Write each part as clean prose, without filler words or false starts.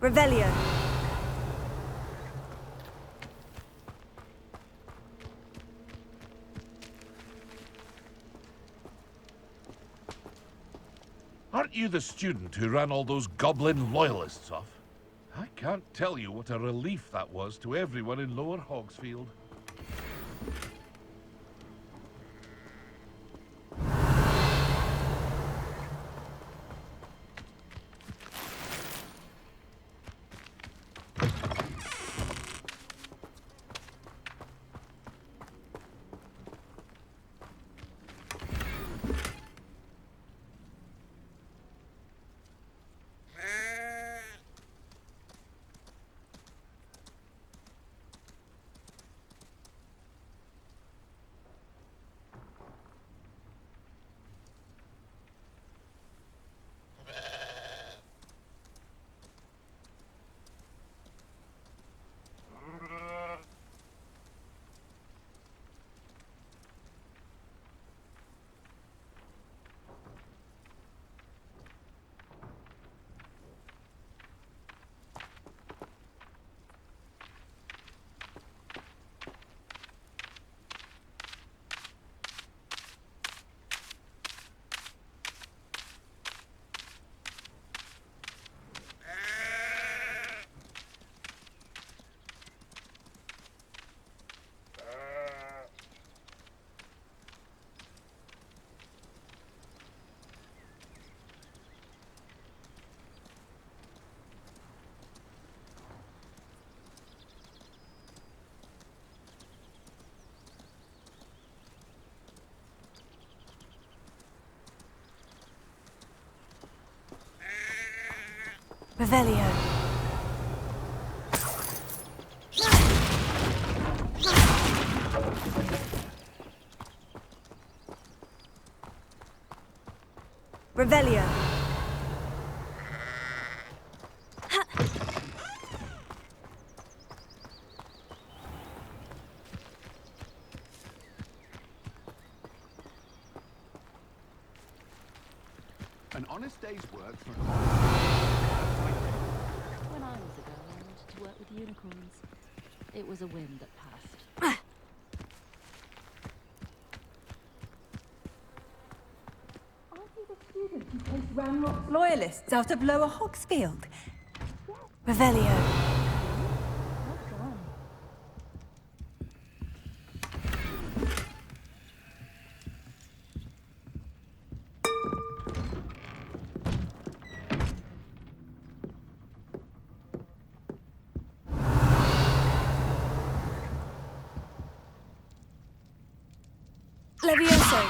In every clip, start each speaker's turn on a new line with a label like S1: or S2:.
S1: Revelio.
S2: Aren't you the student who ran all those goblin loyalists off? I can't tell you what a relief that was to everyone in Lower Hogsfield.
S1: Revelio. Revelio.
S3: An honest day's work for...
S4: When I was a girl, I wanted to work with unicorns. It was a whim that passed.
S1: Aren't you the student who placed Ramrock's loyalists out of Lower Hogsfield? Revelio.
S4: Well done.
S1: Levioso.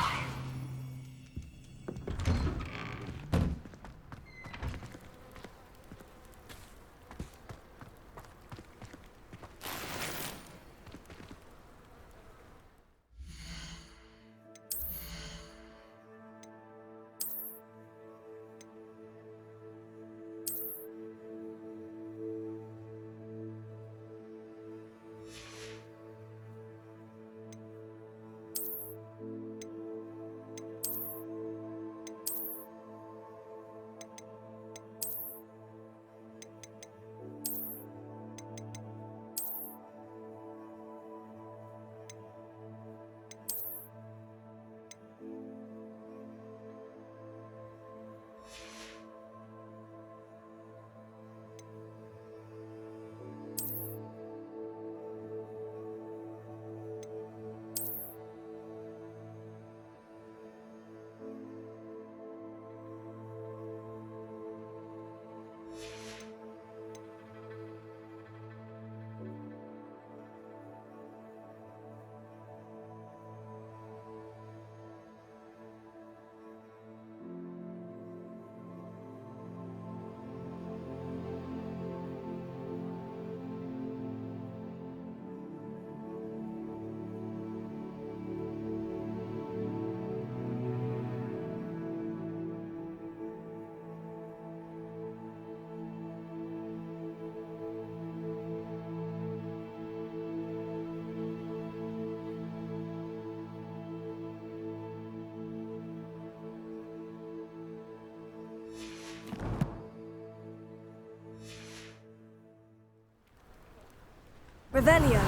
S1: Revelio.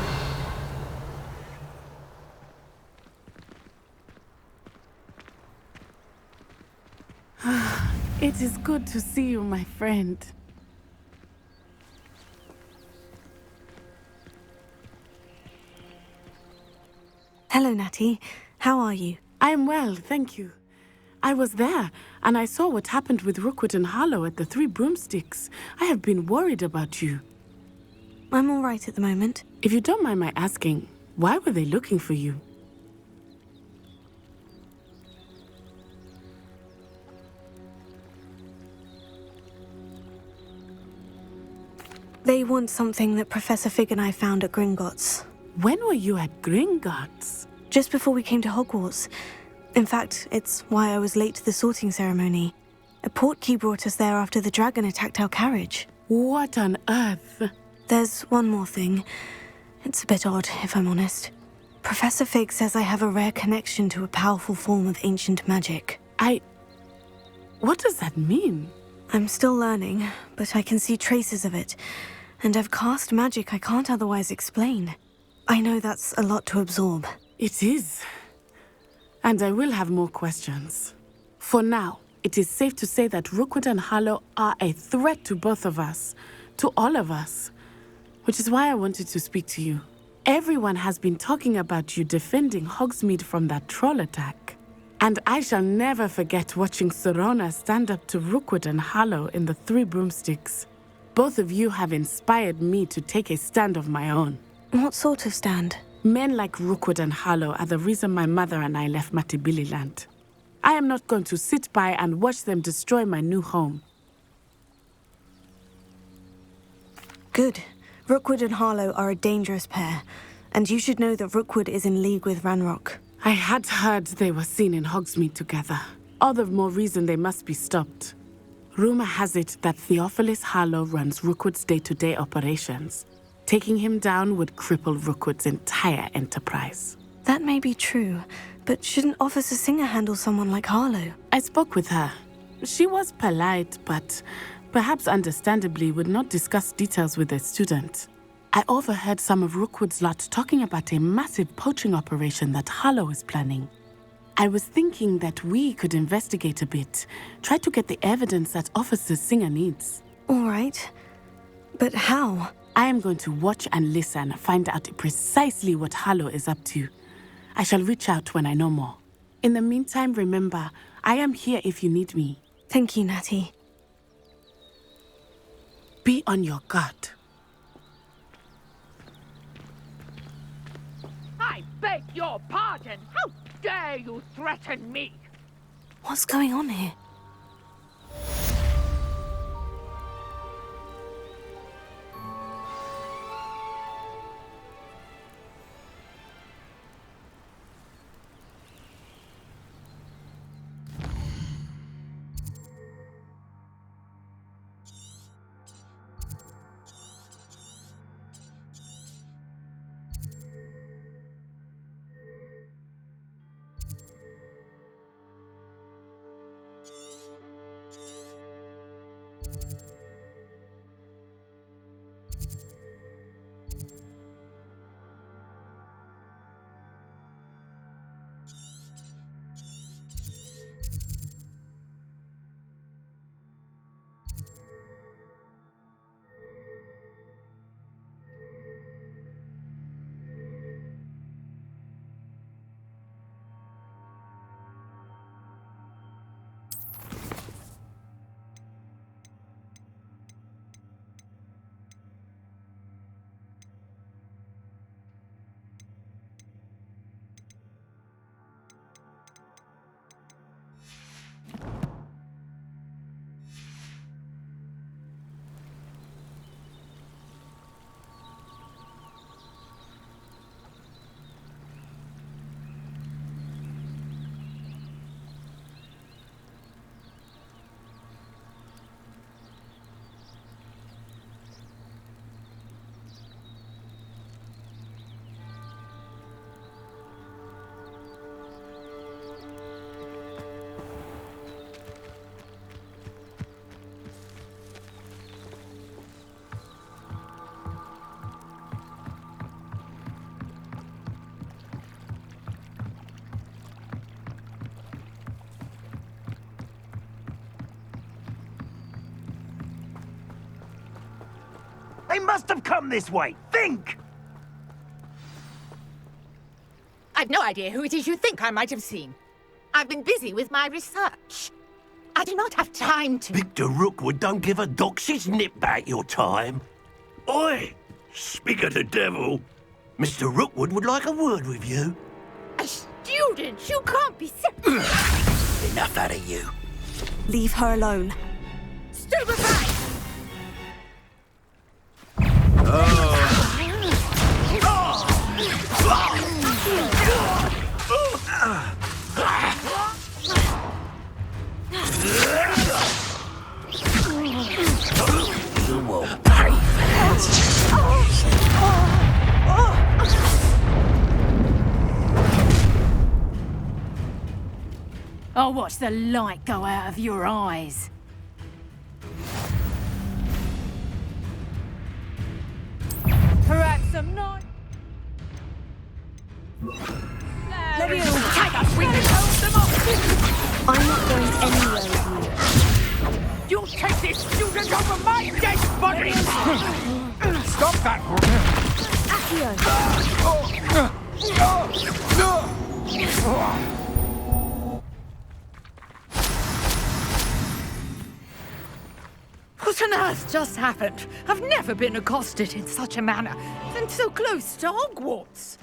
S5: It is good to see you, my friend.
S1: Hello, Natty. How are you?
S5: I am well, thank you. I was there, and I saw what happened with Rookwood and Harlow at the Three Broomsticks. I have been worried about you.
S1: I'm all right at the moment.
S5: If you don't mind my asking, why were they looking for you?
S1: They want something that Professor Fig and I found at Gringotts.
S5: When were you at Gringotts?
S1: Just before we came to Hogwarts. In fact, it's why I was late to the sorting ceremony. A portkey brought us there after the dragon attacked our carriage.
S5: What on earth?
S1: There's one more thing. It's a bit odd, if I'm honest. Professor Fig says I have a rare connection to a powerful form of ancient magic.
S5: What does that mean?
S1: I'm still learning, but I can see traces of it. And I've cast magic I can't otherwise explain. I know that's a lot to absorb.
S5: It is. And I will have more questions. For now, it is safe to say that Rookwood and Harlow are a threat to both of us. To all of us. Which is why I wanted to speak to you. Everyone has been talking about you defending Hogsmeade from that troll attack. And I shall never forget watching Sorona stand up to Rookwood and Harlow in the Three Broomsticks. Both of you have inspired me to take a stand of my own.
S1: What sort of stand?
S5: Men like Rookwood and Harlow are the reason my mother and I left Matibililand. I am not going to sit by and watch them destroy my new home.
S1: Good. Rookwood and Harlow are a dangerous pair. And you should know that Rookwood is in league with Ranrock.
S5: I had heard they were seen in Hogsmeade together. All the more reason they must be stopped. Rumor has it that Theophilus Harlow runs Rookwood's day-to-day operations. Taking him down would cripple Rookwood's entire enterprise.
S1: That may be true, but shouldn't Officer Singer handle someone like Harlow?
S5: I spoke with her. She was polite, but perhaps understandably would not discuss details with a student. I overheard some of Rookwood's lot talking about a massive poaching operation that Harlow is planning. I was thinking that we could investigate a bit, try to get the evidence that Officer Singer needs.
S1: All right. But how?
S5: I am going to watch and listen, find out precisely what Harlow is up to. I shall reach out when I know more. In the meantime, remember, I am here if you need me.
S1: Thank you, Natty.
S5: Be on your guard.
S6: I beg your pardon. How dare you threaten me?
S1: What's going on here?
S7: They must have come this way. Think!
S6: I've no idea who it is you think I might have seen. I've been busy with my research. I do not have time to...
S7: Victor Rookwood don't give a doxy's nip back your time. Oi! Speak of the devil. Mr. Rookwood would like a word with you.
S6: A student? You can't be
S7: Enough out of you.
S1: Leave her alone.
S6: Stupefy!
S7: You will pay for that.
S8: I'll watch the light go out of your eyes. Perhaps some night. Let me take us. We can hold them off.
S1: I'm not going anywhere with you.
S6: You'll take this student over my dead body!
S3: Stop that!
S6: What on earth just happened? I've never been accosted in such a manner, and so close to Hogwarts.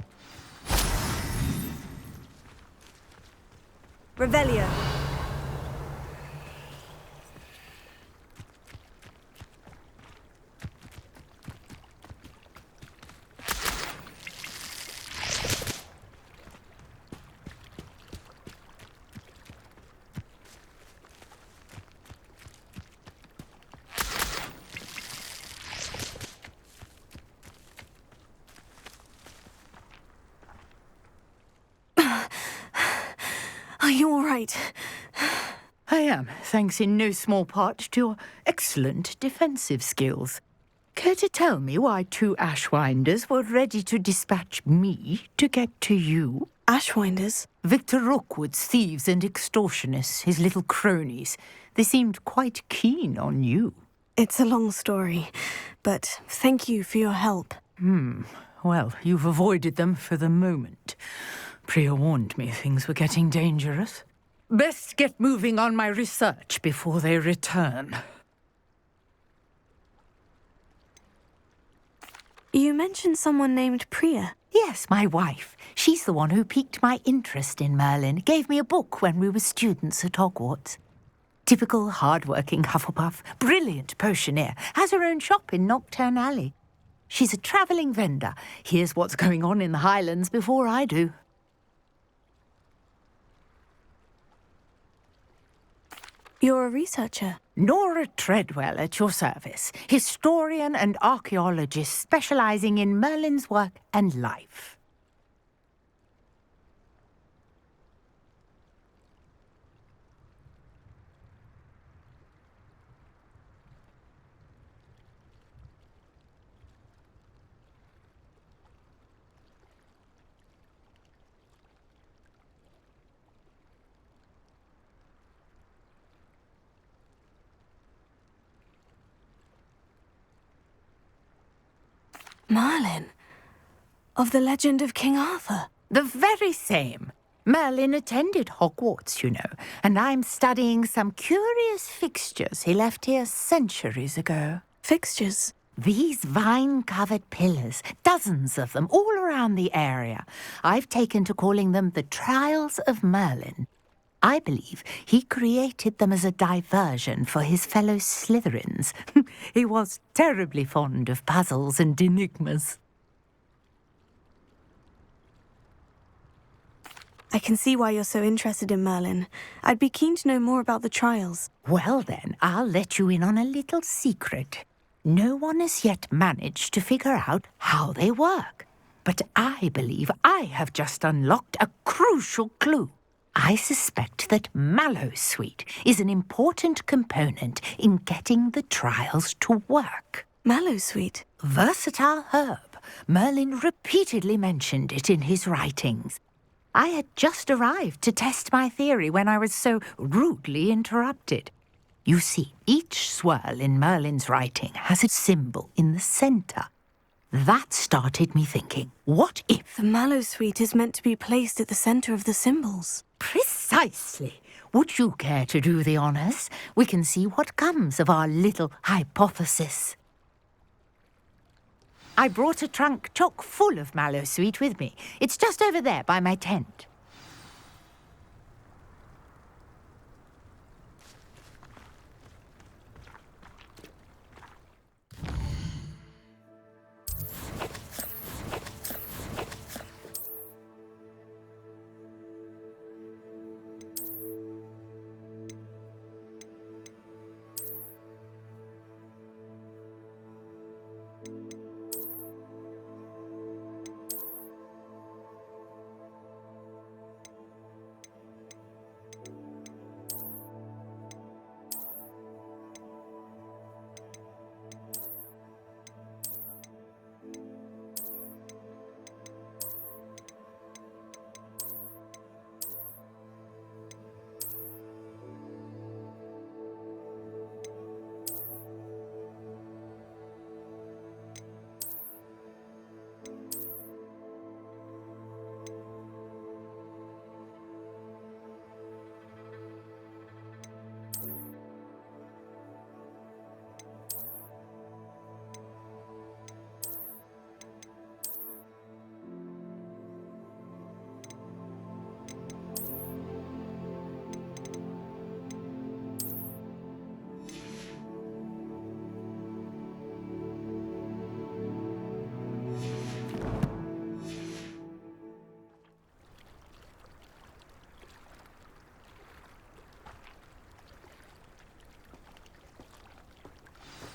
S1: Revelio. Are you all right?
S6: I am, thanks in no small part to your excellent defensive skills. Care to tell me why two Ashwinders were ready to dispatch me to get to you?
S1: Ashwinders?
S6: Victor Rookwood's thieves and extortionists, his little cronies. They seemed quite keen on you.
S1: It's a long story, but thank you for your help.
S6: Well, you've avoided them for the moment. Priya warned me things were getting dangerous. Best get moving on my research before they return.
S1: You mentioned someone named Priya.
S6: Yes, my wife. She's the one who piqued my interest in Merlin. Gave me a book when we were students at Hogwarts. Typical hard-working Hufflepuff, brilliant potioneer, has her own shop in Nocturne Alley. She's a travelling vendor. Hears what's going on in the Highlands before I do.
S1: You're a researcher.
S6: Nora Treadwell at your service, historian and archaeologist specialising in Merlin's work and life.
S1: Merlin? Of the legend of King Arthur?
S6: The very same. Merlin attended Hogwarts, you know, and I'm studying some curious fixtures he left here centuries ago.
S1: Fixtures?
S6: These vine-covered pillars, dozens of them, all around the area. I've taken to calling them the Trials of Merlin. I believe he created them as a diversion for his fellow Slytherins. He was terribly fond of puzzles and enigmas.
S1: I can see why you're so interested in Merlin. I'd be keen to know more about the trials.
S6: Well then, I'll let you in on a little secret. No one has yet managed to figure out how they work. But I believe I have just unlocked a crucial clue. I suspect that Mallowsweet is an important component in getting the trials to work.
S1: Mallowsweet?
S6: Versatile herb. Merlin repeatedly mentioned it in his writings. I had just arrived to test my theory when I was so rudely interrupted. You see, each swirl in Merlin's writing has a symbol in the center. That started me thinking, what if...
S1: The mallow sweet is meant to be placed at the center of the symbols.
S6: Precisely. Would you care to do the honors? We can see what comes of our little hypothesis. I brought a trunk chock full of mallow sweet with me. It's just over there by my tent.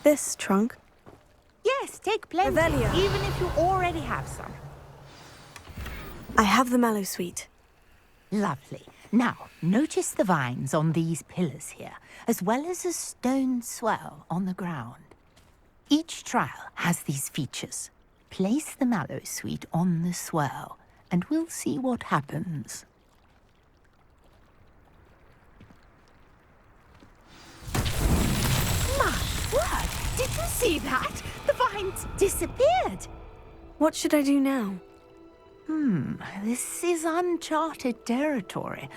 S1: This trunk?
S6: Yes, take plenty,
S1: Revelio.
S6: even if you already have some.
S1: I have the mallow sweet.
S6: Lovely. Now, notice the vines on these pillars here, as well as a stone swell on the ground. Each trial has these features. Place the mallow sweet on the swell, and we'll see what happens. My word! Did you see that? The vines disappeared.
S1: What should I do now?
S6: This is uncharted territory.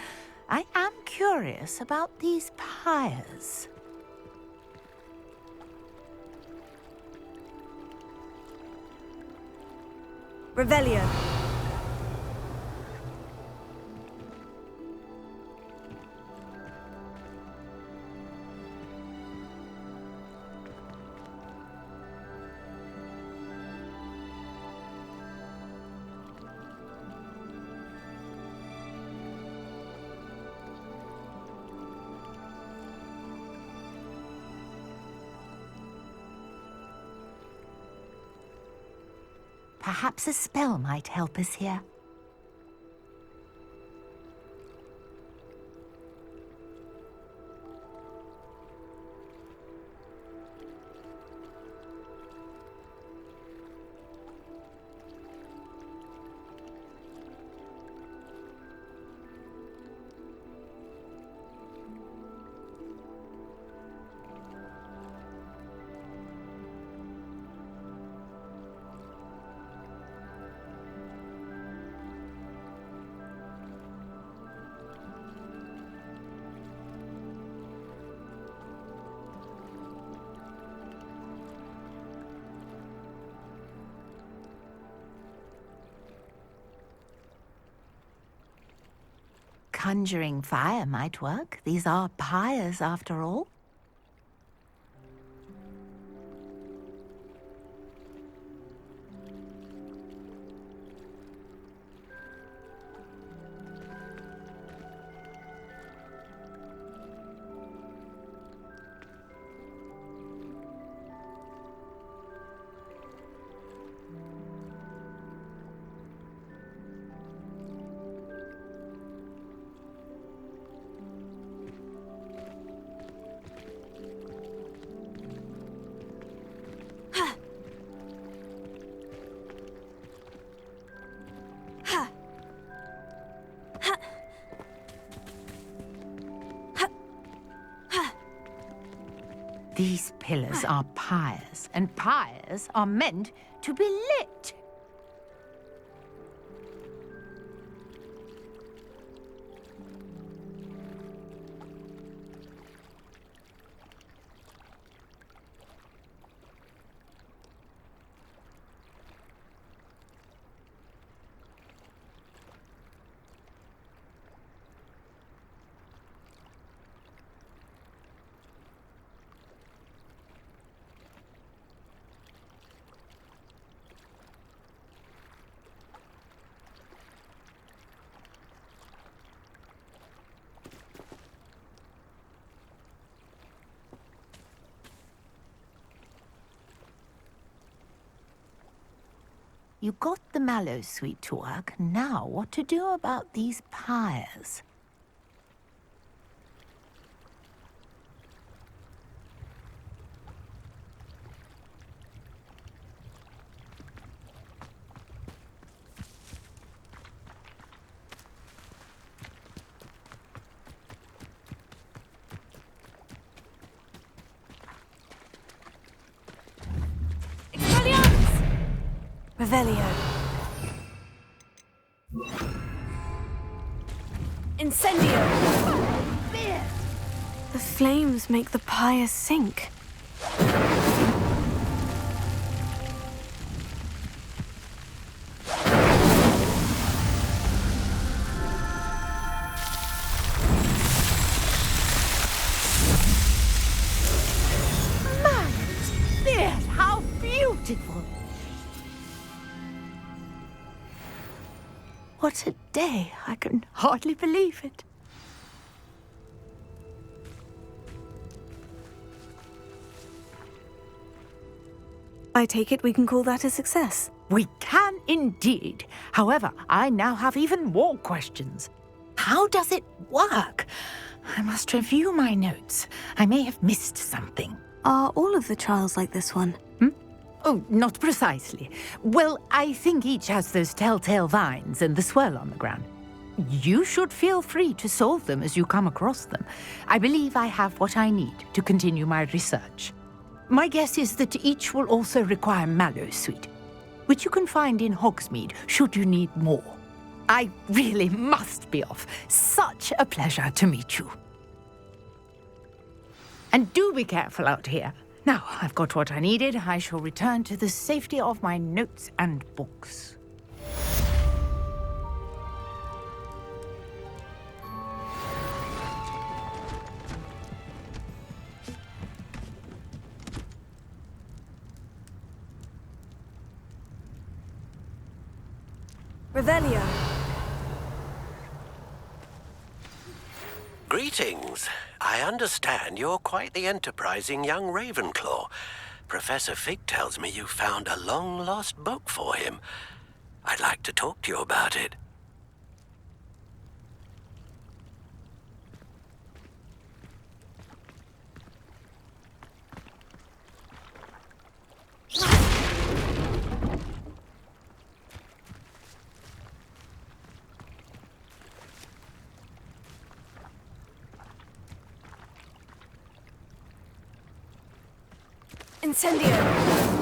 S6: I am curious about these pyres.
S1: Revelio.
S6: Perhaps a spell might help us here. Conjuring fire might work. These are pyres, after all. These pillars are pyres, and pyres are meant to be lit. You got the mallow sweet to work. Now what to do about these pyres?
S1: Revelio. Incendio. The flames make the pyre sink.
S6: Yes, how beautiful! What a day! I can hardly believe it.
S1: I take it we can call that a success.
S6: We can indeed. However, I now have even more questions. How does it work? I must review my notes. I may have missed something.
S1: Are all of the trials like this one?
S6: Oh, not precisely. Well, I think each has those telltale vines and the swirl on the ground. You should feel free to solve them as you come across them. I believe I have what I need to continue my research. My guess is that each will also require mallow sweet, which you can find in Hogsmeade should you need more. I really must be off. Such a pleasure to meet you. And do be careful out here. Now, I've got what I needed. I shall return to the safety of my notes and books.
S1: Revelio.
S7: Greetings. I understand you're quite the enterprising young Ravenclaw. Professor Fig tells me you found a long-lost book for him. I'd like to talk to you about it.
S1: Incendio.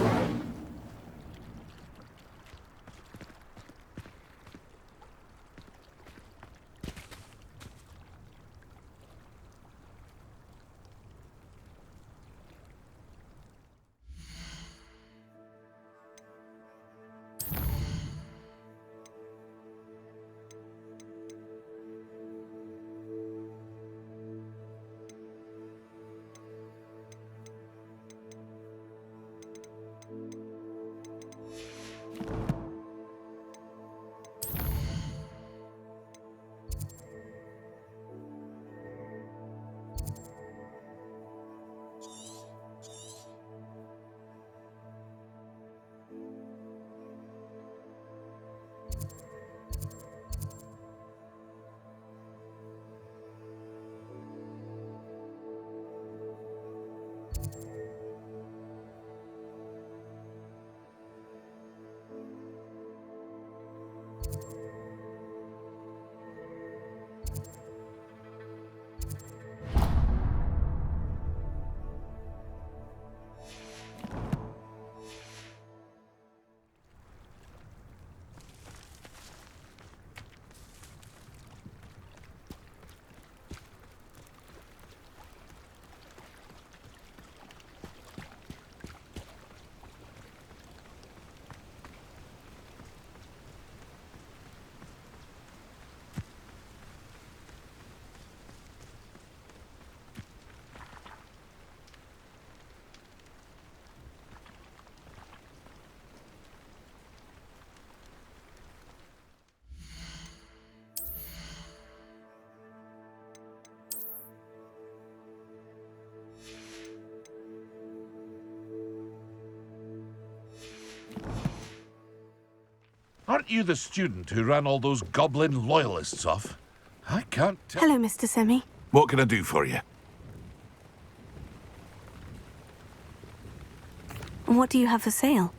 S2: Aren't you the student who ran all those goblin loyalists off? I can't tell.
S1: Hello, Mr. Semi.
S3: What can I do for you?
S1: And what do you have for sale?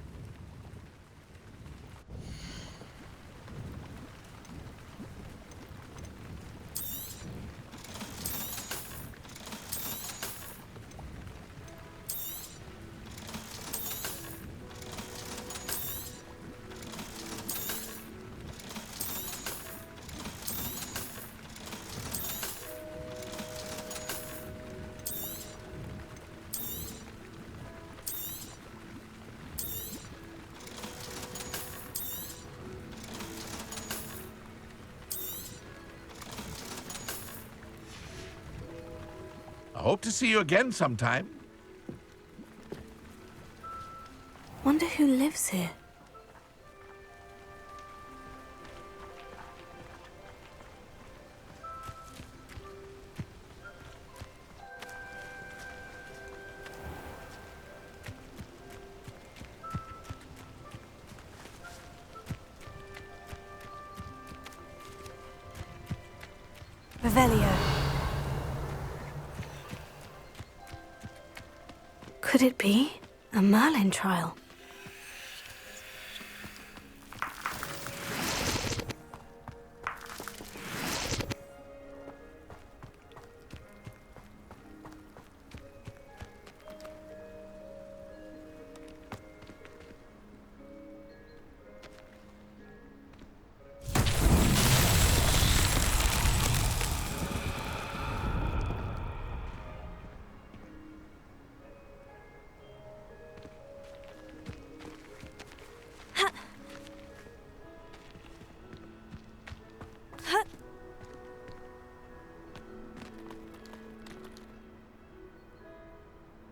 S2: I hope to see you again sometime.
S1: Wonder who lives here. Revelio. Could it be a Merlin trial?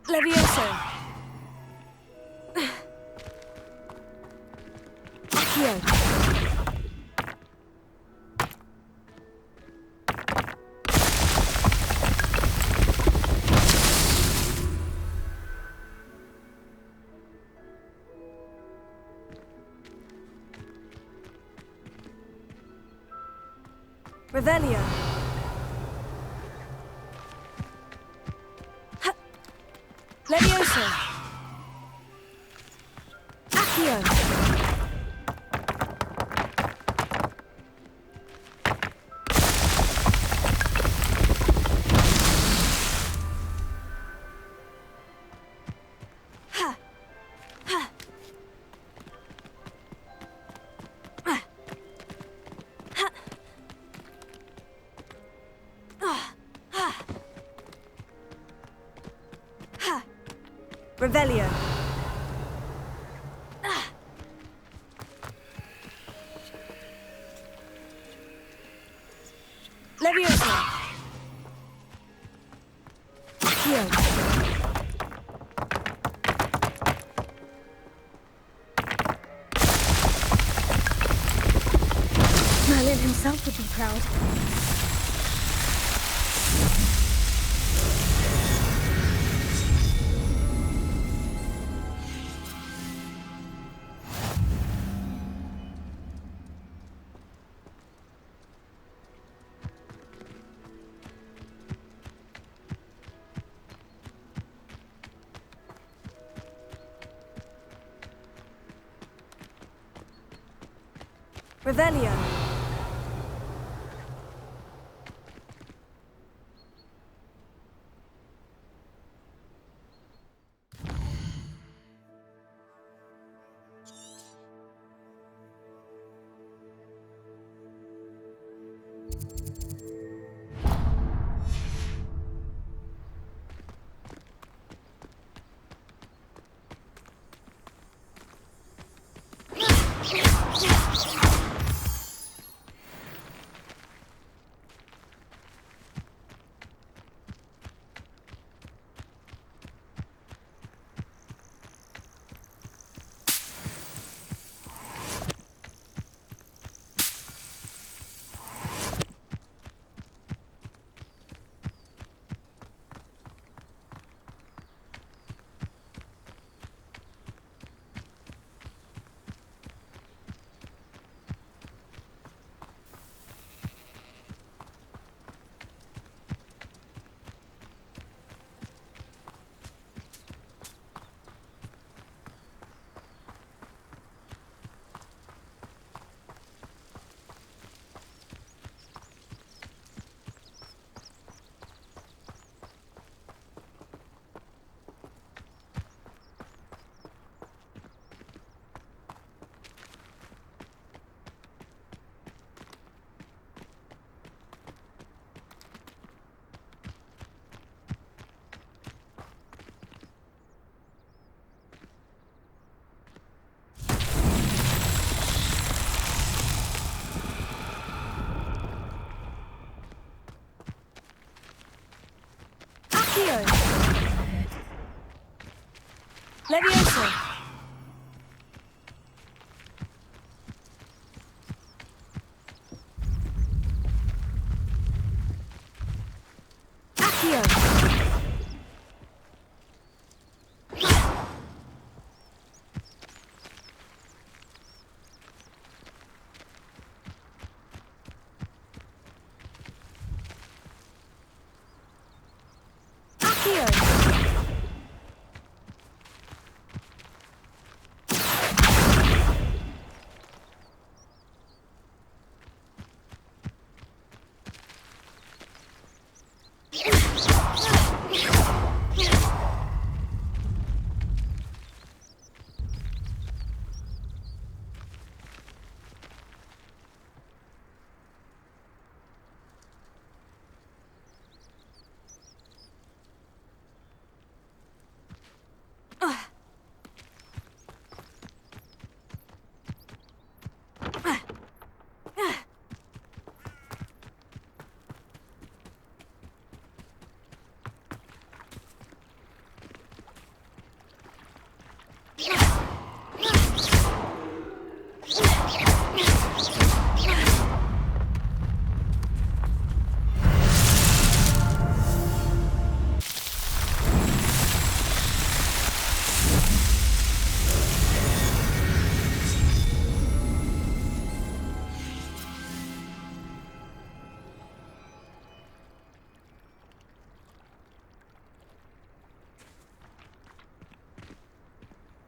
S1: Levioso. Accio. Revelio. Levioso. Accio. Ha. Ha. Ah. Ha. Ah. Ha. Ha. Revelio. Ah. Levioso. Accio. Merlin himself would be proud. Revelio.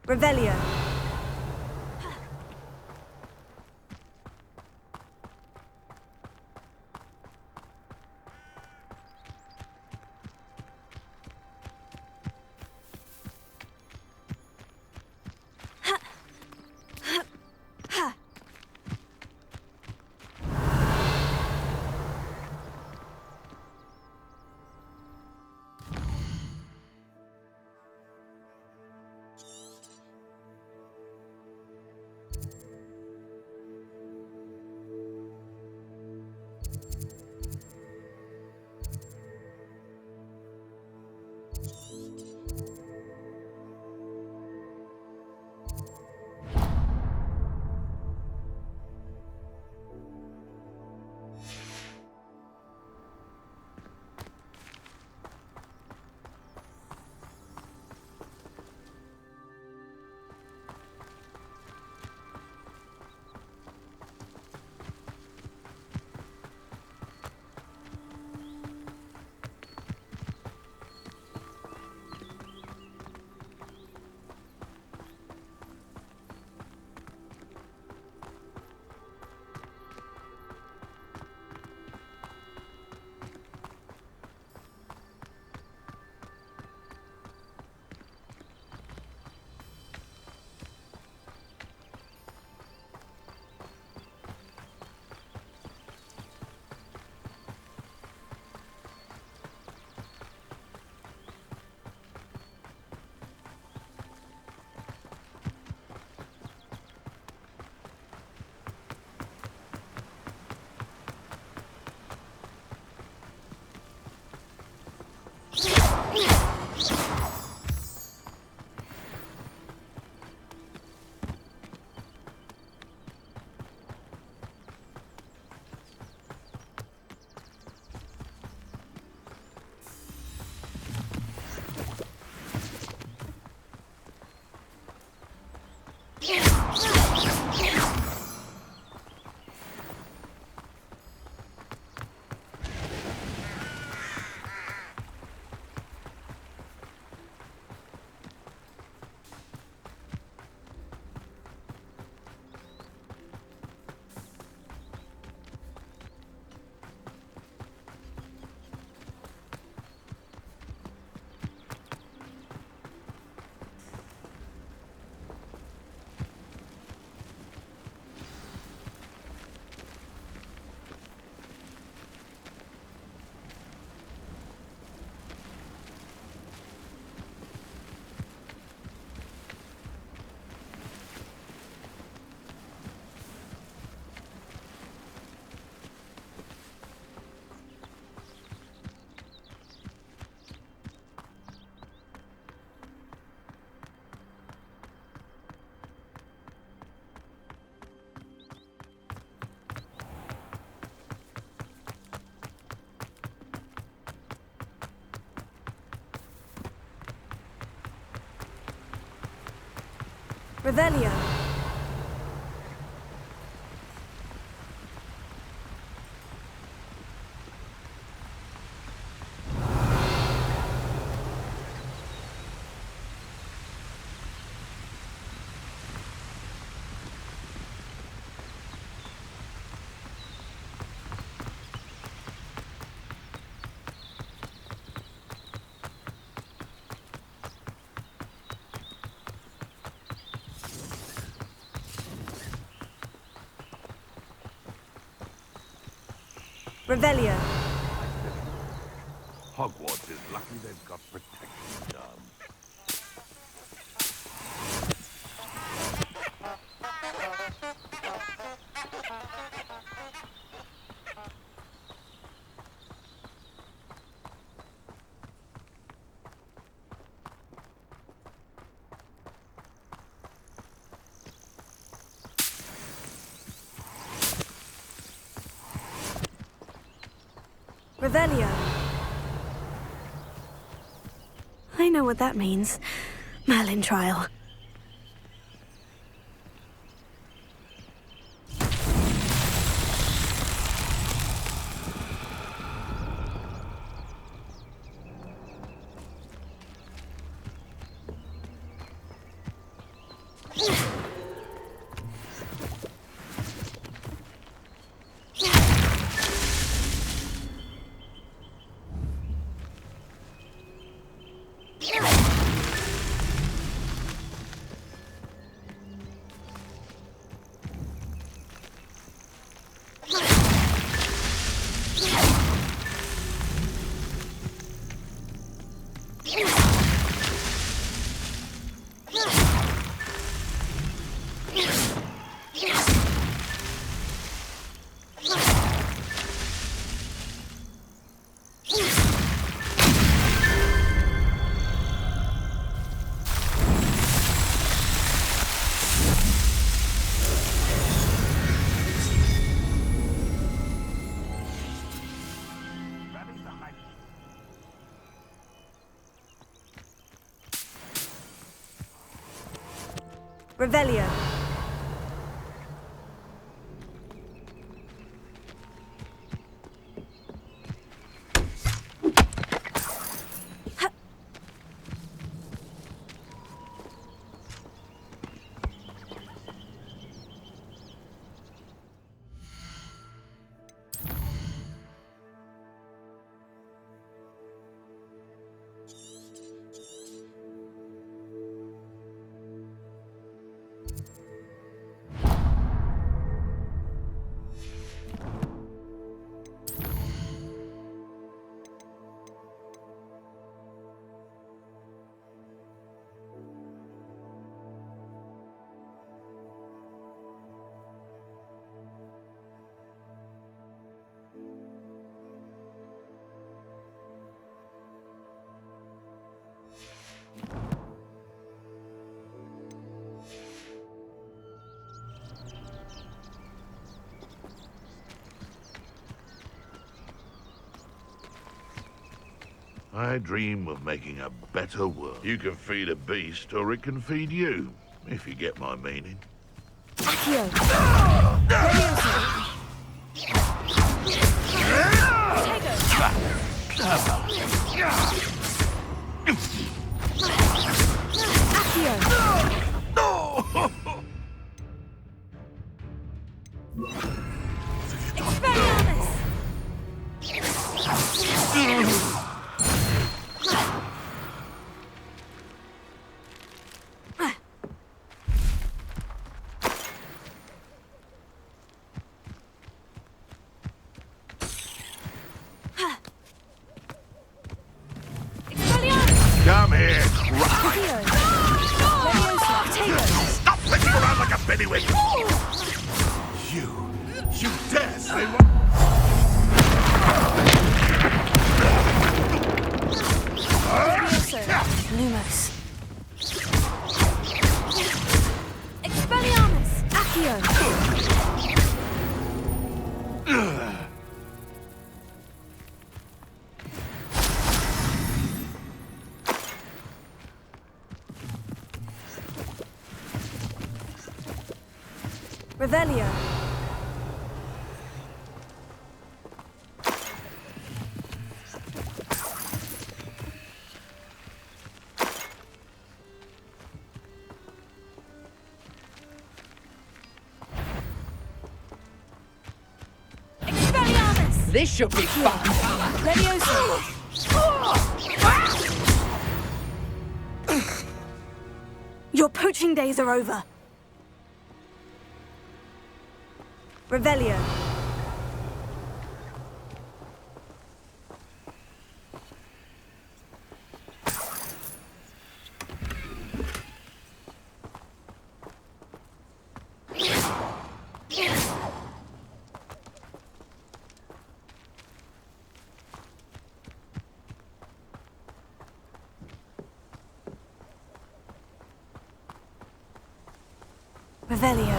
S1: Revelio. Revelio. Revelio.
S2: Hogwarts is lucky they've got protection charms.
S1: Revelio. I know what that means. Merlin trial. Revelio.
S2: I dream of making a better world. You can feed a beast, or it can feed you, if you get my meaning.
S1: Accio.
S2: Come here, cry! Stop flipping around like a pennywig! You dare say what?
S1: Lumos. Expelliarmus! Accio! Revelio. Expelliarmus!
S8: This should be fun.
S1: Leviosa. Your poaching days are over. Revelio. Revelio.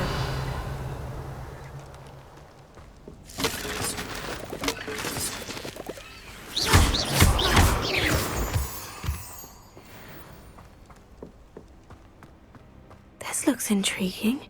S1: This looks intriguing.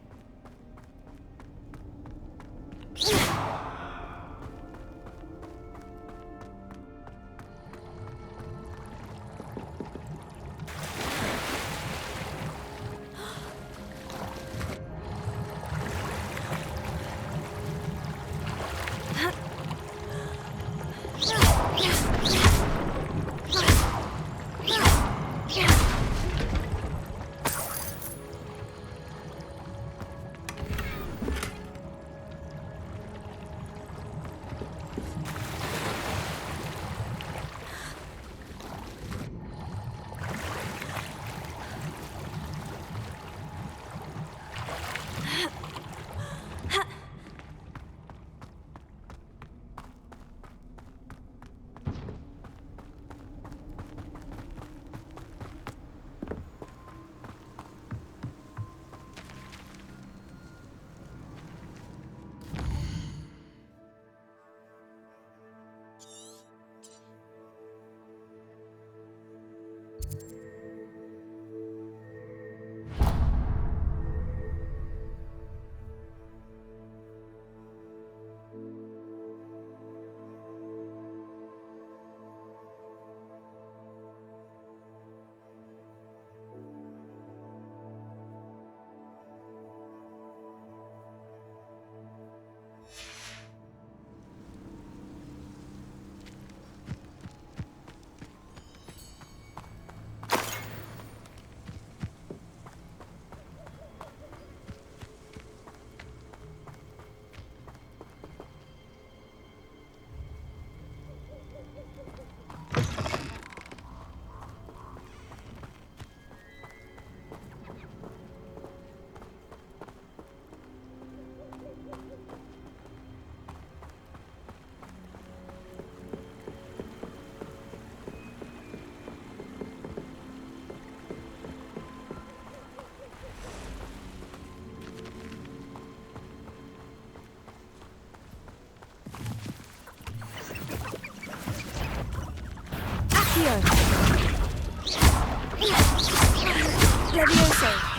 S1: Levioso.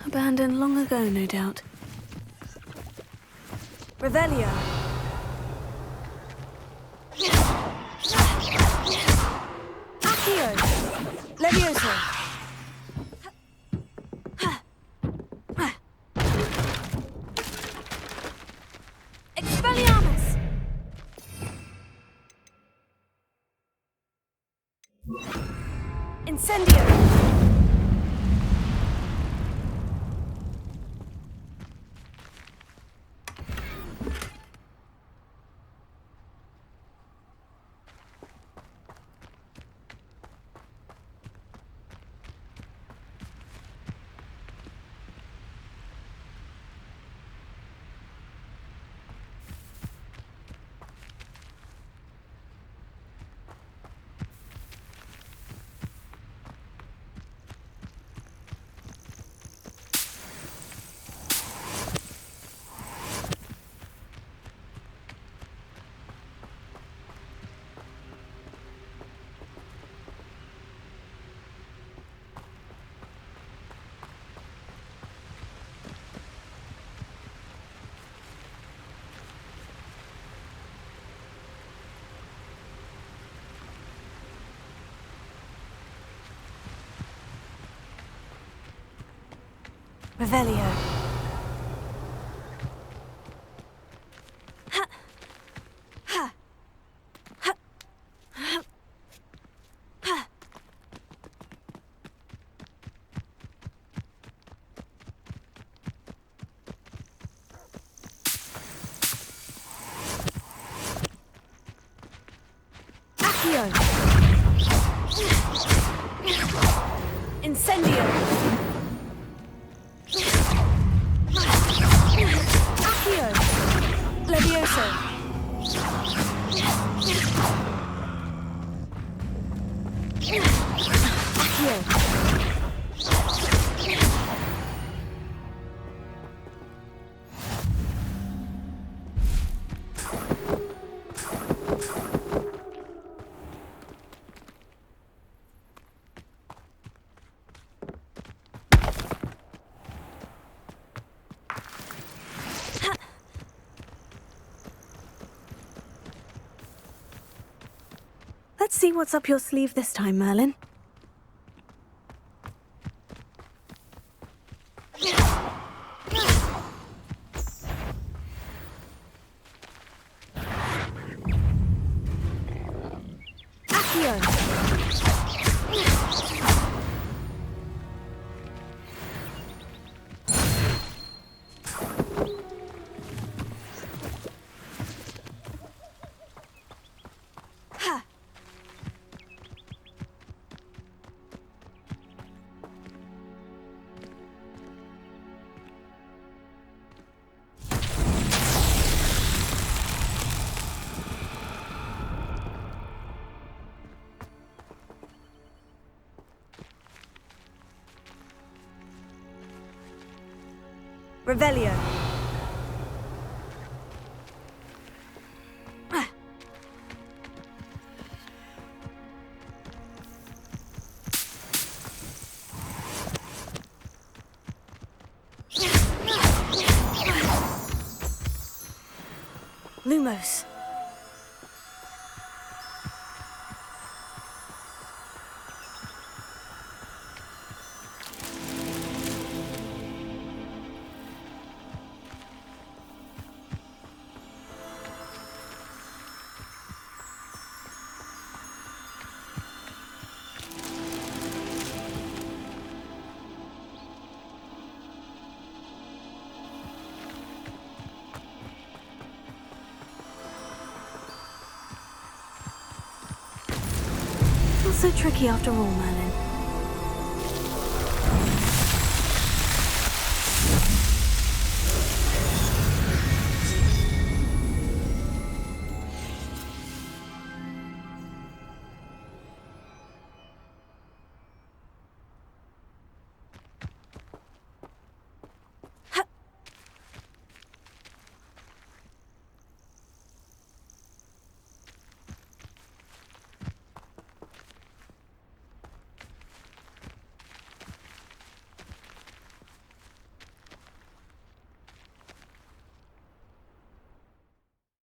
S1: Abandoned long ago, no doubt. Revelio. Accio. Levioso. Expelliarmus. Incendio. Revelio. Incendio! Accio! Levioso! Accio! Let's see what's up your sleeve this time, Merlin. Accio! Revelio. Lumos. Not so tricky after all, Merlin.